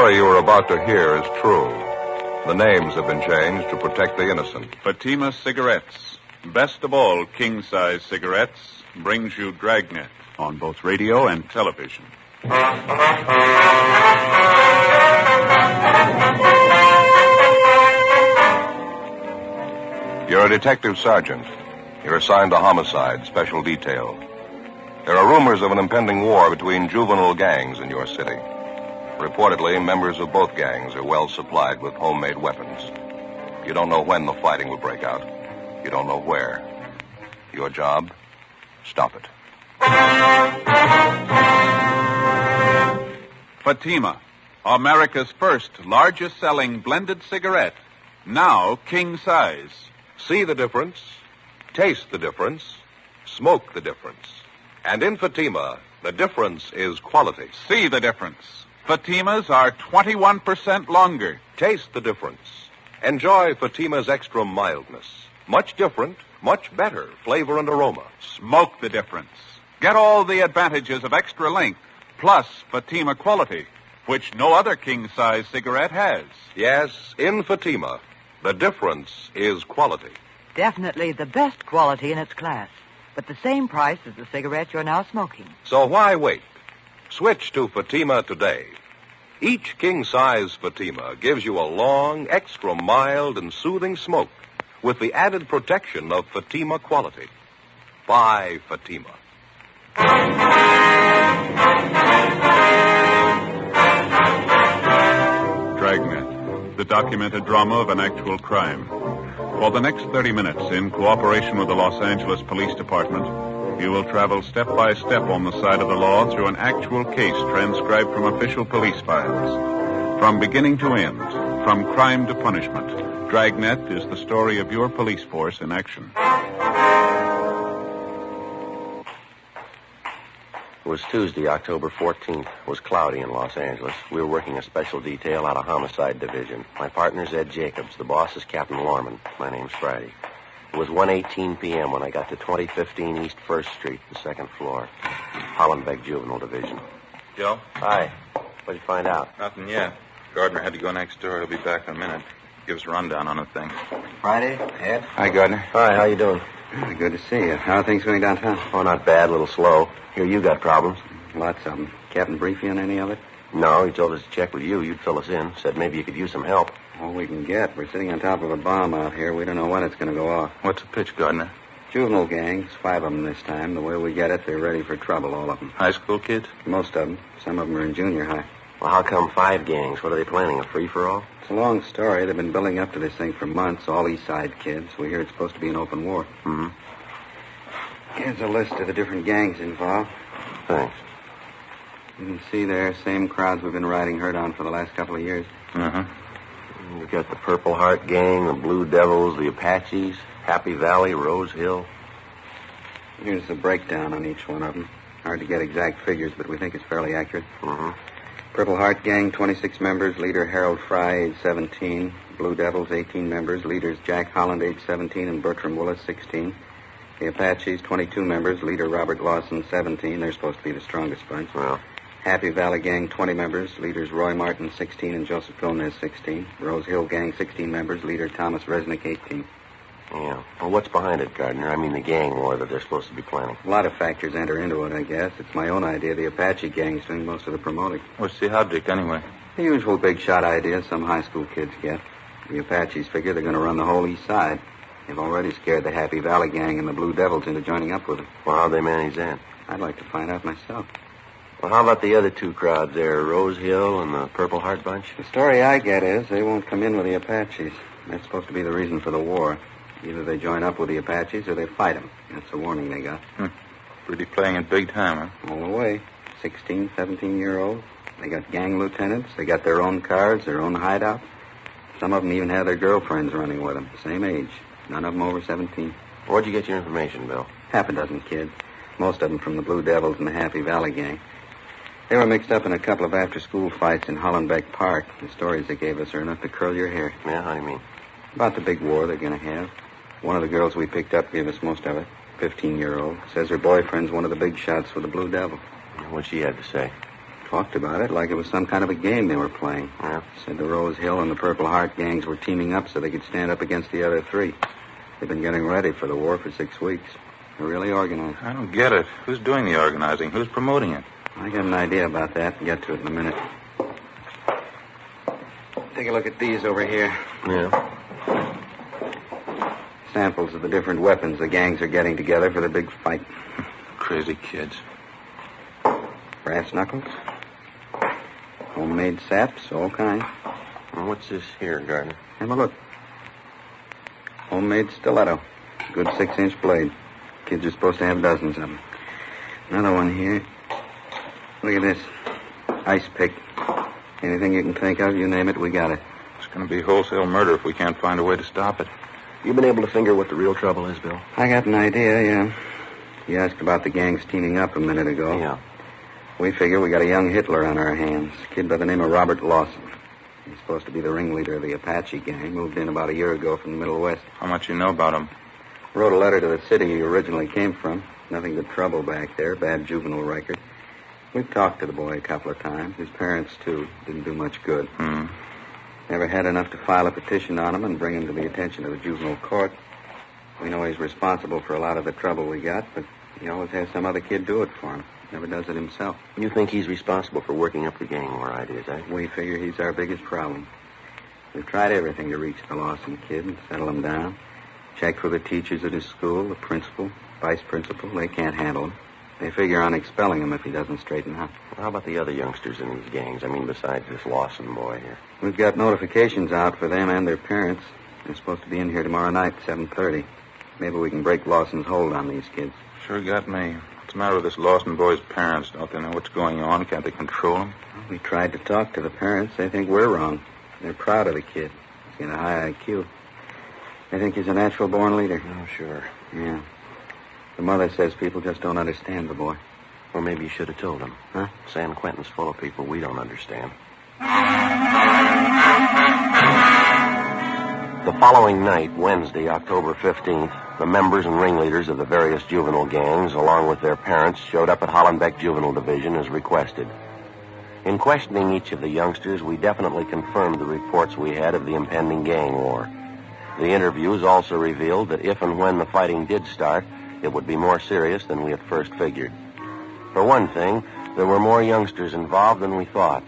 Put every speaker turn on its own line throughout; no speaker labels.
story you are about to hear is true. The names have been changed to protect the innocent.
Fatima Cigarettes, best of all king-size cigarettes, brings you Dragnet on both radio and television.
You're a detective sergeant. You're assigned to homicide, special detail. There are rumors of an impending war between juvenile gangs in your city. Reportedly, members of both gangs are well supplied with homemade weapons. You don't know when the fighting will break out. You don't know where. Your job? Stop it.
Fatima, America's first largest-selling blended cigarette, now king-size.
See the difference, taste the difference, smoke the difference. And in Fatima, the difference is quality.
See the difference. Fatimas are 21% longer.
Taste the difference. Enjoy Fatima's extra mildness. Much different, much better flavor and aroma.
Smoke the difference. Get all the advantages of extra length, plus Fatima quality, which no other king-size cigarette has.
Yes, in Fatima, the difference is quality.
Definitely the best quality in its class, but the same price as the cigarette you're now smoking.
So why wait? Switch to Fatima today. Each king-size Fatima gives you a long, extra mild, and soothing smoke with the added protection of Fatima quality. Buy Fatima.
Dragnet, the documented drama of an actual crime. For the next 30 minutes, in cooperation with the Los Angeles Police Department, you will travel step by step on the side of the law through an actual case transcribed from official police files. From beginning to end, from crime to punishment, Dragnet is the story of your police force in action.
It was Tuesday, October 14th. It was cloudy in Los Angeles. We were working a special detail out of Homicide Division. My partner's Ed Jacobs. The boss is Captain Lorman. My name's Friday. It was 1:18 p.m. when I got to 2015 East 1st Street, the second floor. Hollenbeck Juvenile Division.
Joe?
Hi. What'd you find out?
Nothing yet. Gardner had to go next door. He'll be back in a minute. Give us a rundown on the thing.
Friday, Ed?
Hi, Gardner.
Hi, how you doing?
Good to see you. How are things going downtown?
Oh, not bad, a little slow. Here, you got problems.
Lots of them. Captain brief you on any of it?
No, he told us to check with you. You'd fill us in. Said maybe you could use some help.
All we can get. We're sitting on top of a bomb out here. We don't know when it's going to go off.
What's the pitch, Gardner?
Juvenile gangs, 5 of them this time. The way we get it, they're ready for trouble, all of them.
High school kids?
Most of them. Some of them are in junior high.
Well, how come 5 gangs? What are they planning, a free-for-all?
It's a long story. They've been building up to this thing for months, all East Side kids. We hear it's supposed to be an open war.
Mm-hmm.
Here's a list of the different gangs involved.
Thanks.
You can see there, same crowds we've been riding herd on for the last couple of years.
Uh-huh.
We got the Purple Heart Gang, the Blue Devils, the Apaches, Happy Valley, Rose Hill.
Here's the breakdown on each one of them. Hard to get exact figures, but we think it's fairly accurate.
Mm-hmm.
Purple Heart Gang, 26 members. Leader Harold Fry, age 17. Blue Devils, 18 members. Leaders Jack Holland, age 17, and Bertram Willis, 16. The Apaches, 22 members. Leader Robert Lawson, 17. They're supposed to be the strongest bunch.
Well,
Happy Valley Gang, 20 members. Leaders Roy Martin, 16, and Joseph Gomez, 16. Rose Hill Gang, 16 members. Leader Thomas Resnick, 18.
yeah. Well, what's behind it, Gardner? I mean the gang war that they're supposed to be planning.
A lot of factors enter into it, I guess. It's my own idea. The Apache Gang's doing most of the promoting.
What's the object, anyway?
The usual big shot ideas some high school kids get. The Apaches figure they're going to run the whole east side. They've already scared the Happy Valley Gang and the Blue Devils into joining up with them.
Well, how'd they manage that?
I'd like to find out myself.
Well, how about the other 2 crowds there, Rose Hill and the Purple Heart Bunch?
The story I get is they won't come in with the Apaches. That's supposed to be the reason for the war. Either they join up with the Apaches or they fight them. That's the warning they got.
Really playing it big time, huh?
All the way. 16, 17-year-olds. They got gang lieutenants. They got their own cars, their own hideouts. Some of them even have their girlfriends running with them, same age. None of them over 17.
Where'd you get your information, Bill?
Half a dozen kids. Most of them from the Blue Devils and the Happy Valley Gang. They were mixed up in a couple of after-school fights in Hollenbeck Park. The stories they gave us are enough to curl your hair.
Yeah, how do you mean?
About the big war they're going to have. One of the girls we picked up gave us most of it. 15-year-old. Says her boyfriend's one of the big shots for the Blue Devil.
What'd she have to say?
Talked about it like it was some kind of a game they were playing.
Yeah.
Said the Rose Hill and the Purple Heart gangs were teaming up so they could stand up against the other three. They've been getting ready for the war for 6 weeks. They're really organized.
I don't get it. Who's doing the organizing? Who's promoting it?
I got an idea about that. I'll get to it in a minute. Take a look at these over here.
Yeah.
Samples of the different weapons the gangs are getting together for the big fight.
Crazy kids.
Brass knuckles. Homemade saps, all kinds.
Well, what's this here, Gardner?
Have a look. Homemade stiletto. Good 6-inch blade. Kids are supposed to have dozens of them. Another one here. Look at this. Ice pick. Anything you can think of, you name it, we got it.
It's going to be wholesale murder if we can't find a way to stop it.
You been able to figure what the real trouble is, Bill?
I got an idea, yeah. You asked about the gangs teaming up a minute ago.
Yeah.
We figure we got a young Hitler on our hands. A kid by the name of Robert Lawson. He's supposed to be the ringleader of the Apache gang. Moved in about a year ago from the Middle West.
How much you know about him?
Wrote a letter to the city he originally came from. Nothing but trouble back there. Bad juvenile record. We've talked to the boy a couple of times. His parents, too. Didn't do much good. Never had enough to file a petition on him and bring him to the attention of the juvenile court. We know he's responsible for a lot of the trouble we got, but he always has some other kid do it for him. Never does it himself.
You think he's responsible for working up the gang war ideas, eh?
We figure he's our biggest problem. We've tried everything to reach the Lawson kid and settle him down. Checked with the teachers at his school, the principal, vice principal. They can't handle him. They figure on expelling him if he doesn't straighten out.
Well, how about the other youngsters in these gangs? I mean, besides this Lawson boy here.
We've got notifications out for them and their parents. They're supposed to be in here tomorrow night at 7:30. Maybe we can break Lawson's hold on these kids.
Sure got me. What's the matter with this Lawson boy's parents? Don't they know what's going on? Can't they control him?
Well, we tried to talk to the parents. They think we're wrong. They're proud of the kid. He's got a high IQ. They think he's a natural-born leader.
Oh, sure.
Yeah. The mother says people just don't understand the boy.
Or maybe you should have told him.
Huh?
San Quentin's full of people we don't understand. The following night, Wednesday, October 15th, the members and ringleaders of the various juvenile gangs, along with their parents, showed up at Hollenbeck Juvenile Division as requested. In questioning each of the youngsters, we definitely confirmed the reports we had of the impending gang war. The interviews also revealed that if and when the fighting did start, it would be more serious than we at first figured. For one thing, there were more youngsters involved than we thought.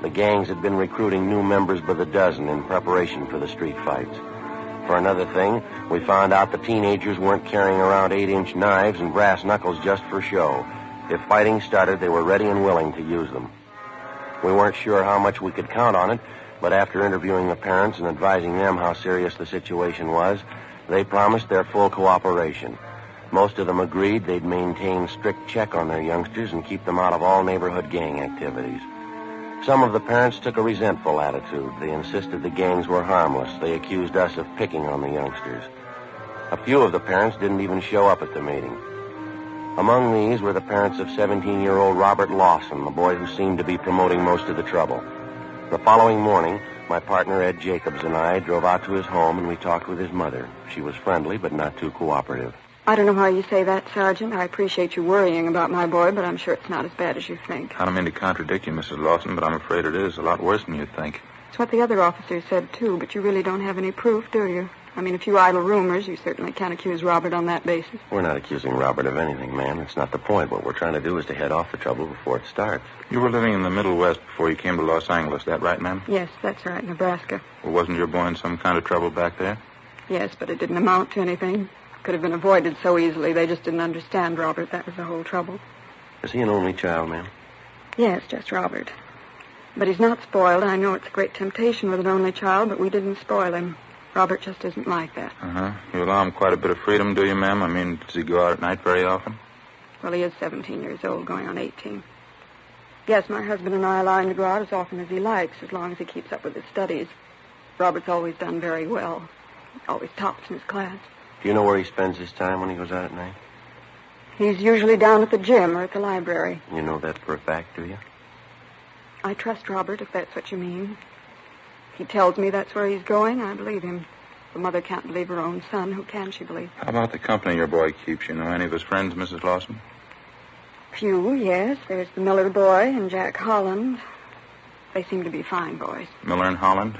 The gangs had been recruiting new members by the dozen in preparation for the street fights. For another thing, we found out the teenagers weren't carrying around 8-inch knives and brass knuckles just for show. If fighting started, they were ready and willing to use them. We weren't sure how much we could count on it, but after interviewing the parents and advising them how serious the situation was, they promised their full cooperation. Most of them agreed they'd maintain strict check on their youngsters and keep them out of all neighborhood gang activities. Some of the parents took a resentful attitude. They insisted the gangs were harmless. They accused us of picking on the youngsters. A few of the parents didn't even show up at the meeting. Among these were the parents of 17-year-old Robert Lawson, the boy who seemed to be promoting most of the trouble. The following morning, my partner Ed Jacobs and I drove out to his home and we talked with his mother. She was friendly but not too cooperative.
I don't know how you say that, Sergeant. I appreciate you worrying about my boy, but I'm sure it's not as bad as you think.
I don't mean to contradict you, Mrs. Lawson, but I'm afraid it is a lot worse than you think.
It's what the other officers said, too, but you really don't have any proof, do you? I mean, if you idle rumors, you certainly can't accuse Robert on that basis.
We're not accusing Robert of anything, ma'am. It's not the point. What we're trying to do is to head off the trouble before it starts.
You were living in the Middle West before you came to Los Angeles, that right, ma'am?
Yes, that's right, Nebraska.
Well, wasn't your boy in some kind of trouble back there?
Yes, but it didn't amount to anything. Could have been avoided so easily. They just didn't understand Robert. That was the whole trouble.
Is he an only child, ma'am?
Yes, just Robert. But he's not spoiled. I know it's a great temptation with an only child, but we didn't spoil him. Robert just isn't like that.
You allow him quite a bit of freedom, do you, ma'am? I mean, does he go out at night very often?
Well, he is 17 years old, going on 18. Yes, my husband and I allow him to go out as often as he likes, as long as he keeps up with his studies. Robert's always done very well. Always tops in his class.
Do you know where he spends his time when he goes out at night?
He's usually down at the gym or at the library.
You know that for a fact, do you?
I trust Robert, if that's what you mean. If he tells me that's where he's going, I believe him. The mother can't believe her own son. Who can she believe?
How about the company your boy keeps? You know any of his friends, Mrs. Lawson?
Few, yes. There's the Miller boy and Jack Holland. They seem to be fine boys.
Miller and Holland?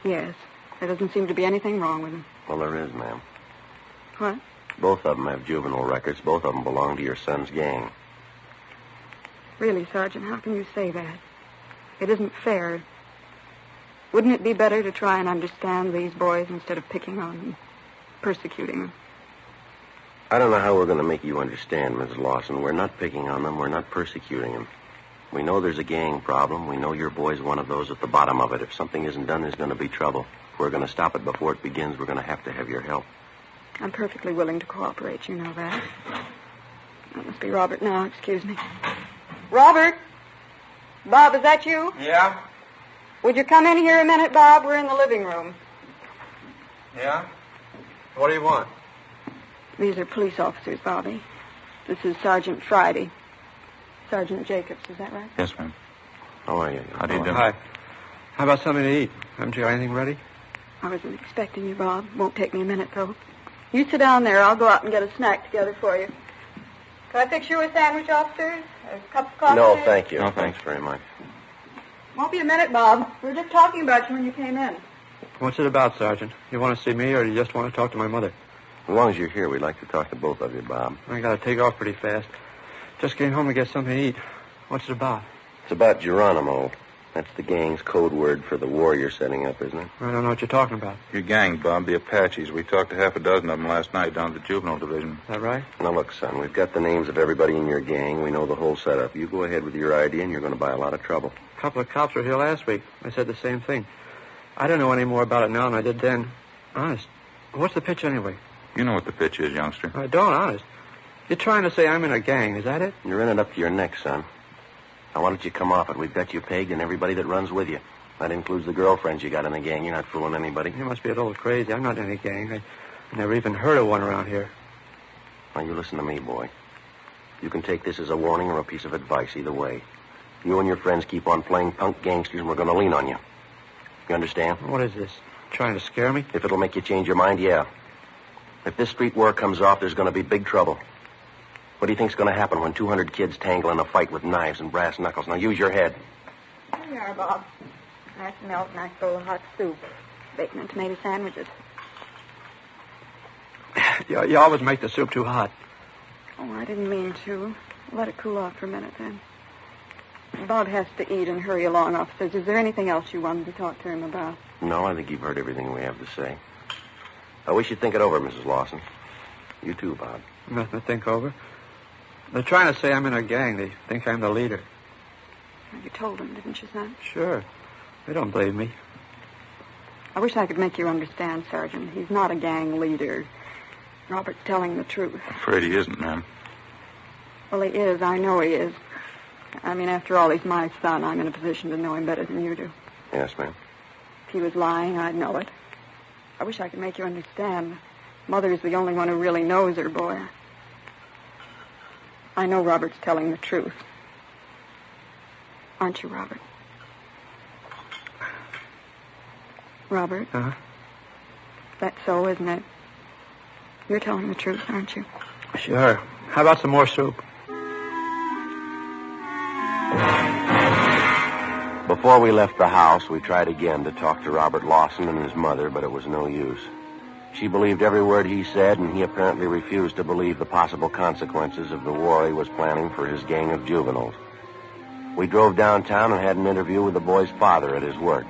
Yes. There doesn't seem to be anything wrong with them.
Well, there is, ma'am.
What?
Both of them have juvenile records. Both of them belong to your son's gang.
Really, Sergeant, how can you say that? It isn't fair. Wouldn't it be better to try and understand these boys instead of picking on them, persecuting them?
I don't know how we're going to make you understand, Mrs. Lawson. We're not picking on them. We're not persecuting them. We know there's a gang problem. We know your boy's one of those at the bottom of it. If something isn't done, there's going to be trouble. If we're going to stop it before it begins, we're going to have your help.
I'm perfectly willing to cooperate. You know that. That must be Robert now. Excuse me. Robert? Bob, is that you?
Yeah?
Would you come in here a minute, Bob? We're in the living room.
Yeah? What do you want?
These are police officers, Bobby. This is Sergeant Friday. Sergeant Jacobs, is that right?
Yes, ma'am.
How are you?
How do you do?
Hi. How about something to eat? Haven't you got anything ready?
I wasn't expecting you, Bob. Won't take me a minute, though. You sit down there. I'll go out and get a snack together for you. Can I fix you a sandwich, officers? A cup of coffee?
No, thank you.
No,
Thanks very much.
Won't be a minute, Bob. We were just talking about you when you came in.
What's it about, Sergeant? You want to see me, or do you just want to talk to my mother?
As long as you're here, we'd like to talk to both of you, Bob.
I got to take off pretty fast. Just came home to get something to eat. What's it about?
It's about Geronimo. That's the gang's code word for the war you're setting up, isn't it?
I don't know what you're talking about.
Your gang, Bob, the Apaches. We talked to half a dozen of them last night down at the Juvenile Division.
Is that right?
Now, look, son, we've got the names of everybody in your gang. We know the whole setup. You go ahead with your idea, and you're going to buy a lot of trouble.
A couple of cops were here last week. They said the same thing. I don't know any more about it now than I did then. Honest. What's the pitch anyway?
You know what the pitch is, youngster.
I don't, honest. You're trying to say I'm in a gang, is that it?
You're in it up to your neck, son. Now, why don't you come off it? We've got you pegged and everybody that runs with you. That includes the girlfriends you got in the gang. You're not fooling anybody.
You must be a little crazy. I'm not in any gang. I never even heard of one around here.
Now, you listen to me, boy. You can take this as a warning or a piece of advice, either way. You and your friends keep on playing punk gangsters, and we're going to lean on you. You understand?
What is this? Trying to scare me?
If it'll make you change your mind, yeah. If this street war comes off, there's going to be big trouble. What do you think's going to happen when 200 kids tangle in a fight with knives and brass knuckles? Now, use your head.
Here you are, Bob. Nice milk, nice bowl of hot soup. Bacon and tomato sandwiches.
You always make the soup too hot.
Oh, I didn't mean to. Let it cool off for a minute, then. Bob has to eat and hurry along, officers. Is there anything else you wanted to talk to him about?
No, I think you've heard everything we have to say. I wish you'd think it over, Mrs. Lawson. You too, Bob.
Nothing to think over. They're trying to say I'm in a gang. They think I'm the leader.
You told them, didn't you, son?
Sure. They don't believe me.
I wish I could make you understand, Sergeant. He's not a gang leader. Robert's telling the truth.
Afraid he isn't, ma'am.
Well, he is. I know he is. I mean, after all, he's my son. I'm in a position to know him better than you do.
Yes, ma'am.
If he was lying, I'd know it. I wish I could make you understand. Mother's the only one who really knows her boy. I know Robert's telling the truth. Aren't you, Robert? Robert?
Huh?
That's so, isn't it? You're telling the truth, aren't you?
Sure. How about some more soup?
Before we left the house, we tried again to talk to Robert Lawson and his mother, but it was no use. She believed every word he said, and he apparently refused to believe the possible consequences of the war he was planning for his gang of juveniles. We drove downtown and had an interview with the boy's father at his work.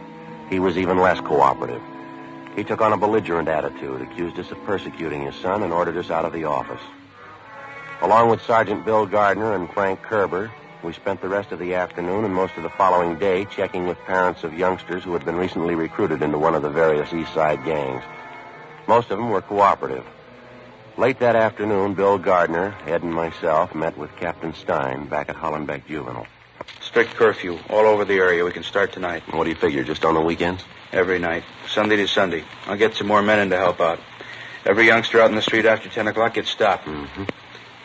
He was even less cooperative. He took on a belligerent attitude, accused us of persecuting his son, and ordered us out of the office. Along with Sergeant Bill Gardner and Frank Kerber, we spent the rest of the afternoon and most of the following day checking with parents of youngsters who had been recently recruited into one of the various East Side gangs. Most of them were cooperative. Late that afternoon, Bill Gardner, Ed, and myself met with Captain Stein back at Hollenbeck Juvenile.
Strict curfew all over the area. We can start tonight.
What do you figure, just on the weekends?
Every night. Sunday to Sunday. I'll get some more men in to help out. Every youngster out in the street after 10 o'clock gets stopped.
Mm-hmm.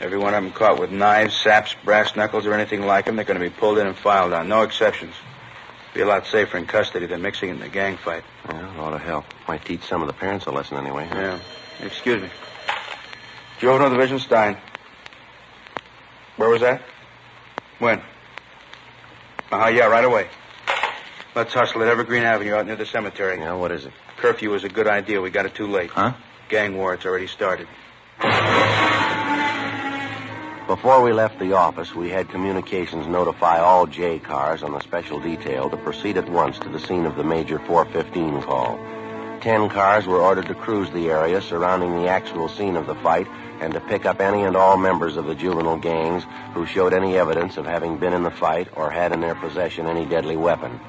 Every one of them caught with knives, saps, brass knuckles, or anything like them, they're going to be pulled in and filed on. No exceptions. Be a lot safer in custody than mixing in the gang fight.
Well, a lot of help. Might teach some of the parents a lesson anyway. Huh?
Yeah. Excuse me. Juvenile Division, Stein. Where was that?
When? Yeah, right away. Let's hustle at Evergreen Avenue out near the cemetery.
Yeah, what is it?
Curfew was a good idea. We got it too late.
Huh?
Gang war, it's already started.
Before we left the office, we had communications notify all J cars on the special detail to proceed at once to the scene of the major 415 call. 10 cars were ordered to cruise the area surrounding the actual scene of the fight and to pick up any and all members of the juvenile gangs who showed any evidence of having been in the fight or had in their possession any deadly weapon.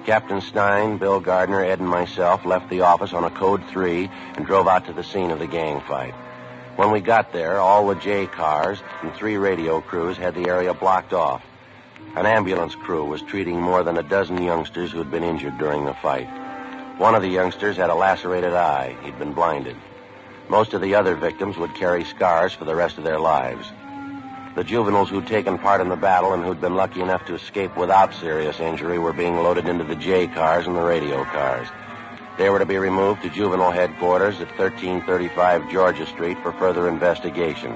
Captain Stein, Bill Gardner, Ed, and myself left the office on a Code 3 and drove out to the scene of the gang fight. When we got there, all the J cars and 3 radio crews had the area blocked off. An ambulance crew was treating more than a dozen youngsters who had been injured during the fight. One of the youngsters had a lacerated eye. He'd been blinded. Most of the other victims would carry scars for the rest of their lives. The juveniles who'd taken part in the battle and who'd been lucky enough to escape without serious injury were being loaded into the J cars and the radio cars. They were to be removed to juvenile headquarters at 1335 Georgia Street for further investigation.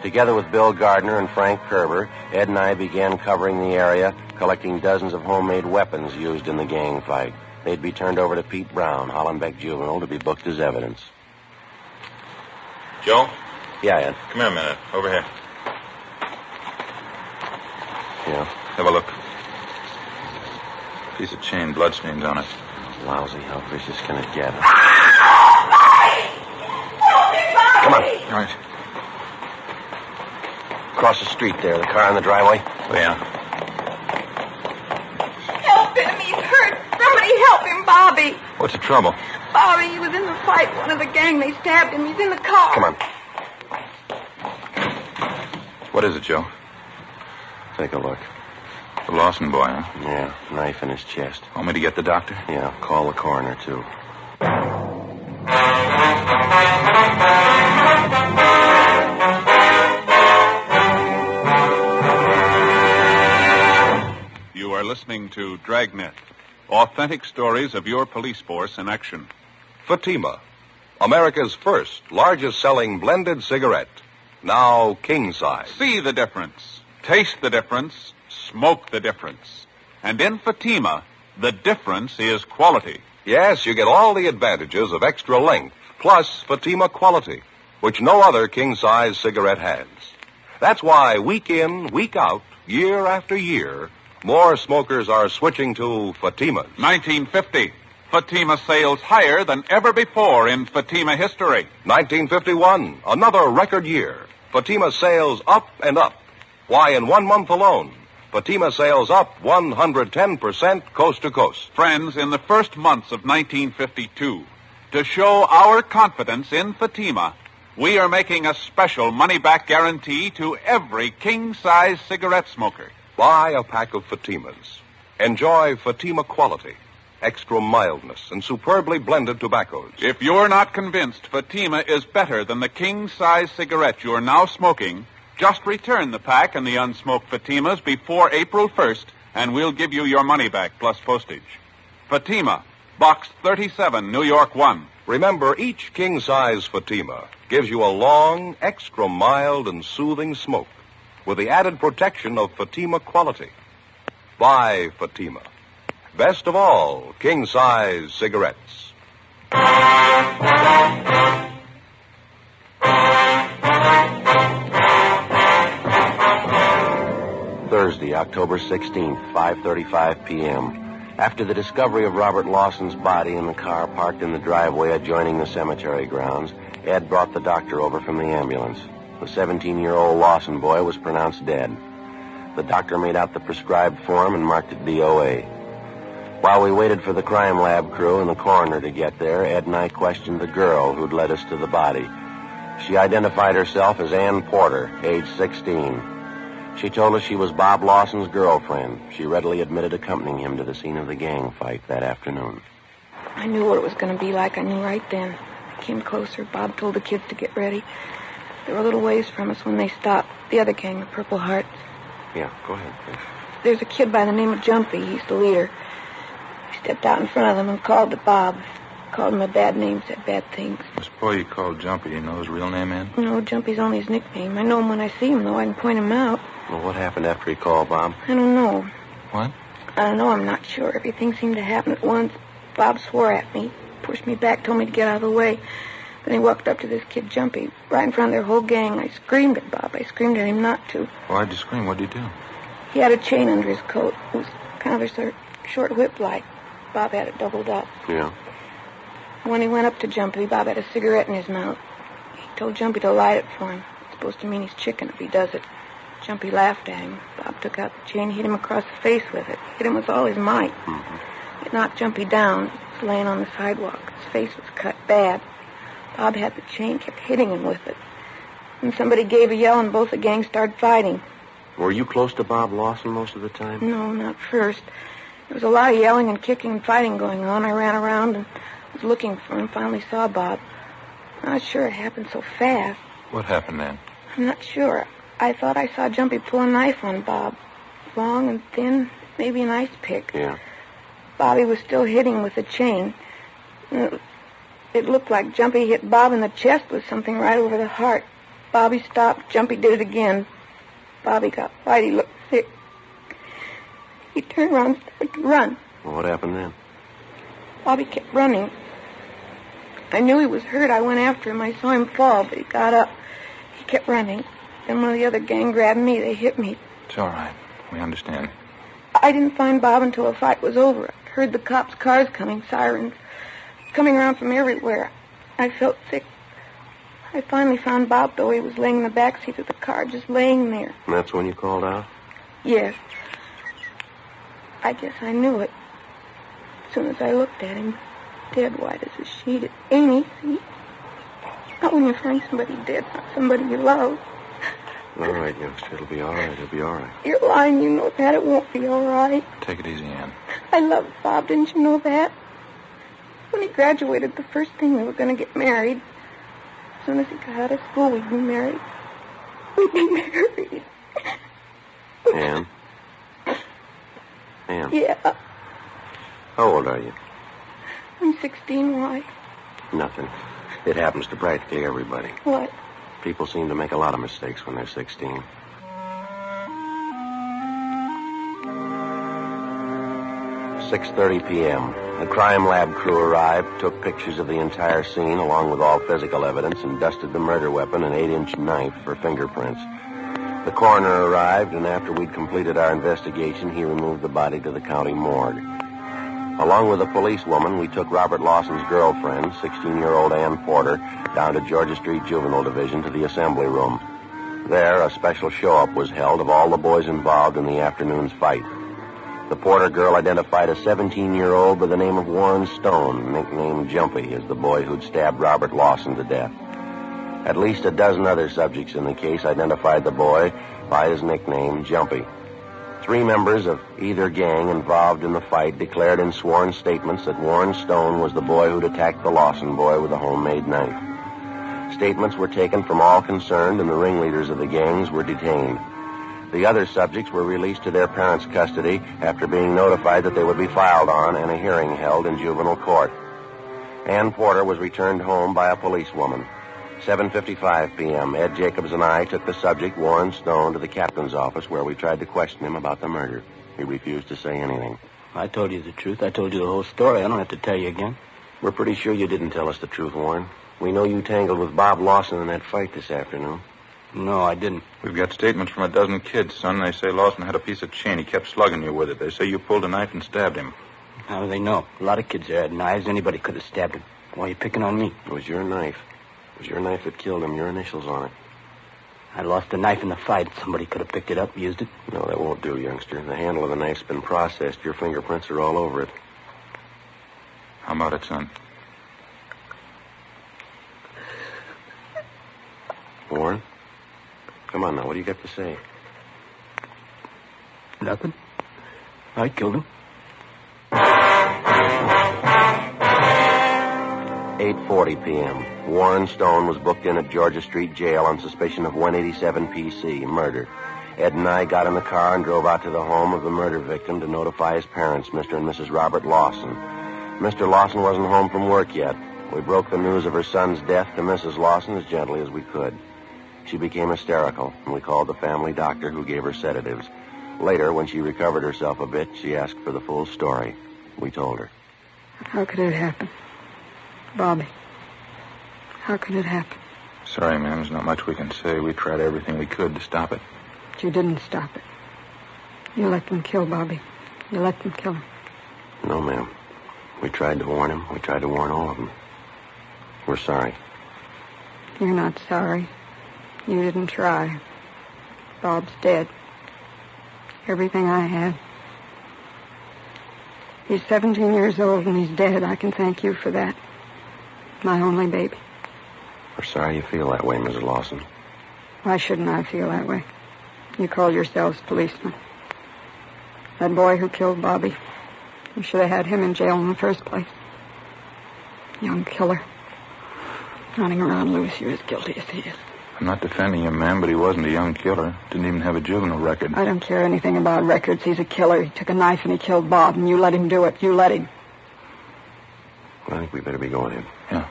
Together with Bill Gardner and Frank Kerber, Ed and I began covering the area, collecting dozens of homemade weapons used in the gang fight. They'd be turned over to Pete Brown, Hollenbeck Juvenile, to be booked as evidence.
Joe?
Yeah, Ed.
Come here a minute. Over here.
Yeah.
Have a look. Piece of chain, bloodstains on it.
Lousy, how vicious can it get?
Come on. All right.
Across the street there, the car in the driveway.
Oh, yeah.
Help him, he's hurt. Somebody help him, Bobby.
What's the trouble?
Bobby, he was in the fight. One of the gang, they stabbed him. He's in the car.
Come on.
What is it, Joe?
Take a look.
The Lawson boy, huh?
Yeah, knife in his chest.
Want me to get the doctor?
Yeah, call the coroner, too.
You are listening to Dragnet, authentic stories of your police force in action.
Fatima, America's first largest-selling blended cigarette, now king size.
See the difference, taste the difference, smoke the difference. And in Fatima, the difference is quality.
Yes, you get all the advantages of extra length, plus Fatima quality, which no other king-size cigarette has. That's why week in, week out, year after year, more smokers are switching to Fatimas.
1950, Fatima sales higher than ever before in Fatima history.
1951, another record year. Fatima sales up and up. Why, in 1 month alone, Fatima sales up 110% coast to coast.
Friends, in the first months of 1952, to show our confidence in Fatima, we are making a special money-back guarantee to every king-size cigarette smoker.
Buy a pack of Fatimas. Enjoy Fatima quality, extra mildness, and superbly blended tobaccos.
If you're not convinced Fatima is better than the king-size cigarette you're now smoking, just return the pack and the unsmoked Fatimas before April 1st, and we'll give you your money back plus postage. Fatima, Box 37, New York 1.
Remember, each king-size Fatima gives you a long, extra mild, and soothing smoke with the added protection of Fatima quality. Buy Fatima. Best of all, king-size cigarettes.
Thursday, October 16th, 5:35 p.m. After the discovery of Robert Lawson's body in the car parked in the driveway adjoining the cemetery grounds, Ed brought the doctor over from the ambulance. The 17-year-old Lawson boy was pronounced dead. The doctor made out the prescribed form and marked it DOA. While we waited for the crime lab crew and the coroner to get there, Ed and I questioned the girl who'd led us to the body. She identified herself as Ann Porter, age 16. She told us she was Bob Lawson's girlfriend. She readily admitted accompanying him to the scene of the gang fight that afternoon.
I knew what it was going to be like. I knew right then. I came closer. Bob told the kids to get ready. They were a little ways from us when they stopped. The other gang, the Purple Hearts.
Yeah, go ahead, please.
There's a kid by the name of Jumpy. He's the leader. He stepped out in front of them and called to Bob. Called him a bad name, said bad things.
This boy you called Jumpy, you know his real name, Ann?
No, Jumpy's only his nickname. I know him when I see him, though. I can point him out.
Well, what happened after he called Bob?
I don't know.
What?
I don't know. I'm not sure. Everything seemed to happen at once. Bob swore at me, pushed me back, told me to get out of the way. Then he walked up to this kid, Jumpy, right in front of their whole gang. I screamed at Bob. I screamed at him not to.
Why'd you scream? What'd you do?
He had a chain under his coat. It was kind of a short whip-like. Bob had it doubled up.
Yeah.
When he went up to Jumpy, Bob had a cigarette in his mouth. He told Jumpy to light it for him. It's supposed to mean he's chicken if he does it. Jumpy laughed at him. Bob took out the chain, hit him across the face with it. Hit him with all his might.
Mm-hmm.
It knocked Jumpy down. He was laying on the sidewalk. His face was cut bad. Bob had the chain, kept hitting him with it. And somebody gave a yell, and both the gangs started fighting.
Were you close to Bob Lawson most of the time?
No, not first. There was a lot of yelling and kicking and fighting going on. I ran around and was looking for him. Finally saw Bob. I'm not sure it happened so fast.
What happened then?
I'm not sure. I thought I saw Jumpy pull a knife on Bob. Long and thin, maybe an ice pick.
Yeah.
Bobby was still hitting with the chain. It looked like Jumpy hit Bob in the chest with something right over the heart. Bobby stopped. Jumpy did it again. Bobby got white. He looked sick. He turned around and started to run.
Well, what happened then?
Bobby kept running. I knew he was hurt. I went after him. I saw him fall, but he got up. He kept running. Then one of the other gang grabbed me. They hit me.
It's all right. We understand.
I didn't find Bob until the fight was over. I heard the cops' cars coming, sirens, coming around from everywhere. I felt sick. I finally found Bob, though. He was laying in the back seat of the car, just laying there.
And that's when you called out?
Yes. I guess I knew it. As soon as I looked at him, dead white as a sheet. It ain't easy. Not when you find somebody dead, not somebody you love.
All right, youngster. It'll be all right. It'll be all right.
You're lying. You know that. It won't be all right.
Take it easy, Ann.
I loved Bob. Didn't you know that? When he graduated, the first thing we were going to get married. As soon as he got out of school, we'd be married. We'd be married.
Ann? Ann?
Yeah.
How old are you?
I'm 16. Why?
Nothing. It happens to practically everybody.
What?
People seem to make a lot of mistakes when they're 16. "6:30 p.m. The crime lab crew arrived, took pictures of the entire scene along with all physical evidence, and dusted the murder weapon, an 8-inch knife, for fingerprints. The coroner arrived, and after we'd completed our investigation, he removed the body to the county morgue. Along with a policewoman, we took Robert Lawson's girlfriend, 16-year-old Ann Porter, down to Georgia Street Juvenile Division to the assembly room. There, a special show-up was held of all the boys involved in the afternoon's fight. The Porter girl identified a 17-year-old by the name of Warren Stone, nicknamed Jumpy, as the boy who'd stabbed Robert Lawson to death. At least a dozen other subjects in the case identified the boy by his nickname, Jumpy. 3 members of either gang involved in the fight declared in sworn statements that Warren Stone was the boy who'd attacked the Lawson boy with a homemade knife. Statements were taken from all concerned, and the ringleaders of the gangs were detained. The other subjects were released to their parents' custody after being notified that they would be filed on and a hearing held in juvenile court. Ann Porter was returned home by a policewoman. 7:55 p.m., Ed Jacobs and I took the subject, Warren Stone, to the captain's office where we tried to question him about the murder. He refused to say anything.
I told you the truth. I told you the whole story. I don't have to tell you again.
We're pretty sure you didn't tell us the truth, Warren. We know you tangled with Bob Lawson in that fight this afternoon.
No, I didn't.
We've got statements from a dozen kids, son. They say Lawson had a piece of chain. He kept slugging you with it. They say you pulled a knife and stabbed him.
How do they know? A lot of kids there had knives. Anybody could have stabbed him. Why are you picking on me?
It was your knife. It was your knife that killed him. Your initials on it.
I lost a knife in the fight. Somebody could have picked it up, used it.
No, that won't do, youngster. The handle of the knife's been processed. Your fingerprints are all over it.
How about it, son?
Warren? Come on now. What do you got to say?
Nothing. I killed him.
8:40 p.m. Warren Stone was booked in at Georgia Street Jail on suspicion of 187 PC, murder. Ed and I got in the car and drove out to the home of the murder victim to notify his parents, Mr. and Mrs. Robert Lawson. Mr. Lawson wasn't home from work yet. We broke the news of her son's death to Mrs. Lawson as gently as we could. She became hysterical, and we called the family doctor, who gave her sedatives. Later, when she recovered herself a bit, she asked for the full story. We told her.
How could it happen? Bobby, how could it happen?
Sorry, ma'am. There's not much we can say. We tried everything we could to stop it.
But you didn't stop it. You let them kill Bobby. You let them kill him.
No, ma'am. We tried to warn him. We tried to warn all of them. We're sorry.
You're not sorry. You didn't try. Bob's dead. Everything I had. He's 17 years old and he's dead. I can thank you for that. My only baby.
We're sorry you feel that way, Mrs. Lawson.
Why shouldn't I feel that way? You call yourselves policemen. That boy who killed Bobby, you should have had him in jail in the first place. Young killer. Running around loose, you're as guilty as he is.
I'm not defending him, ma'am, but he wasn't a young killer. Didn't even have a juvenile record.
I don't care anything about records. He's a killer. He took a knife and he killed Bob, and you let him do it. You let him.
I think we better be going in.
Yeah.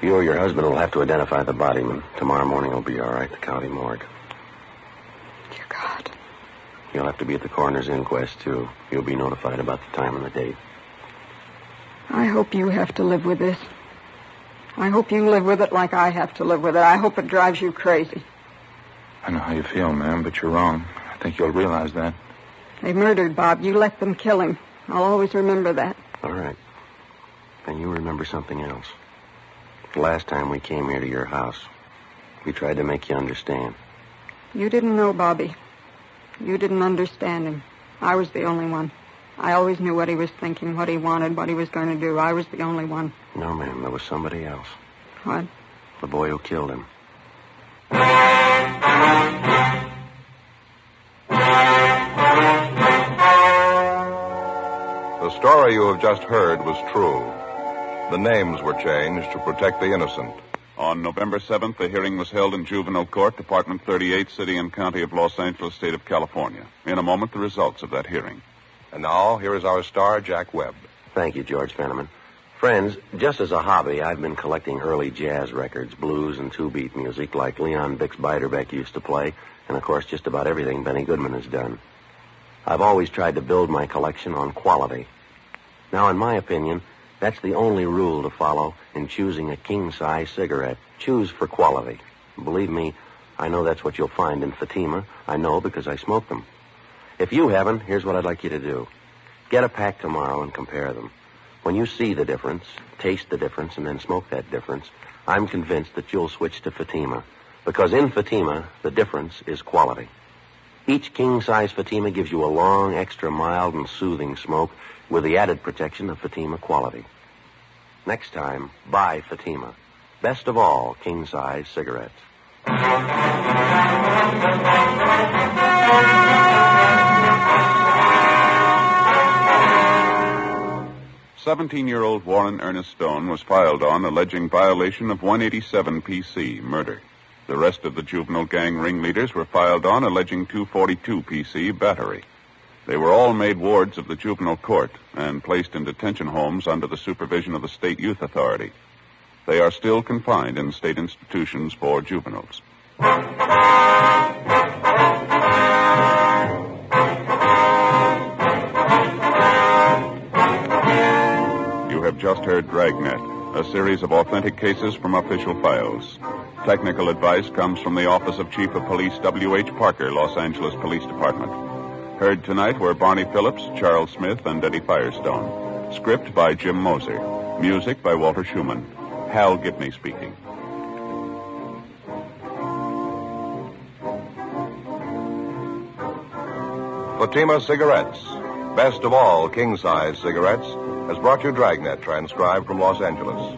You or your husband will have to identify the body, and tomorrow morning will be all right, the county morgue.
Dear God.
You'll have to be at the coroner's inquest, too. You'll be notified about the time and the date.
I hope you have to live with this. I hope you live with it like I have to live with it. I hope it drives you crazy.
I know how you feel, ma'am, but you're wrong. I think you'll realize that.
They murdered Bob. You let them kill him. I'll always remember that.
All right. And you remember something else. The last time we came here to your house, we tried to make you understand.
You didn't know Bobby. You didn't understand him. I was the only one. I always knew what he was thinking, what he wanted, what he was going to do. I was the only one.
No, ma'am, there was somebody else.
What?
The boy who killed him.
The story you have just heard was true. The names were changed to protect the innocent.
On November 7th, the hearing was held in Juvenile Court, Department 38, City and County of Los Angeles, State of California. In a moment, the results of that hearing.
And now, here is our star, Jack Webb.
Thank you, George Fenneman. Friends, just as a hobby, I've been collecting early jazz records, blues and two-beat music like Leon Bix-Beiderbecke used to play, and of course just about everything Benny Goodman has done. I've always tried to build my collection on quality. Now, in my opinion, that's the only rule to follow in choosing a king-size cigarette. Choose for quality. Believe me, I know that's what you'll find in Fatima. I know because I smoke them. If you haven't, here's what I'd like you to do. Get a pack tomorrow and compare them. When you see the difference, taste the difference, and then smoke that difference, I'm convinced that you'll switch to Fatima. Because in Fatima, the difference is quality. Each king-size Fatima gives you a long, extra mild and soothing smoke with the added protection of Fatima quality. Next time, buy Fatima. Best of all, king-size cigarettes.
17-year-old Warren Ernest Stone was filed on alleging violation of 187 PC, murder. The rest of the juvenile gang ringleaders were filed on alleging 242 PC, battery. They were all made wards of the juvenile court and placed in detention homes under the supervision of the State Youth Authority. They are still confined in state institutions for juveniles. You have just heard Dragnet, a series of authentic cases from official files. Technical advice comes from the Office of Chief of Police W.H. Parker, Los Angeles Police Department. Heard tonight were Barney Phillips, Charles Smith, and Eddie Firestone. Script by Jim Moser. Music by Walter Schumann. Hal Gibney speaking.
Fatima Cigarettes, best of all king-size cigarettes, has brought you Dragnet, transcribed from Los Angeles.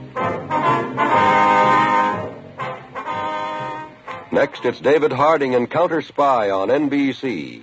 Next, it's David Harding and Counter Spy on NBC.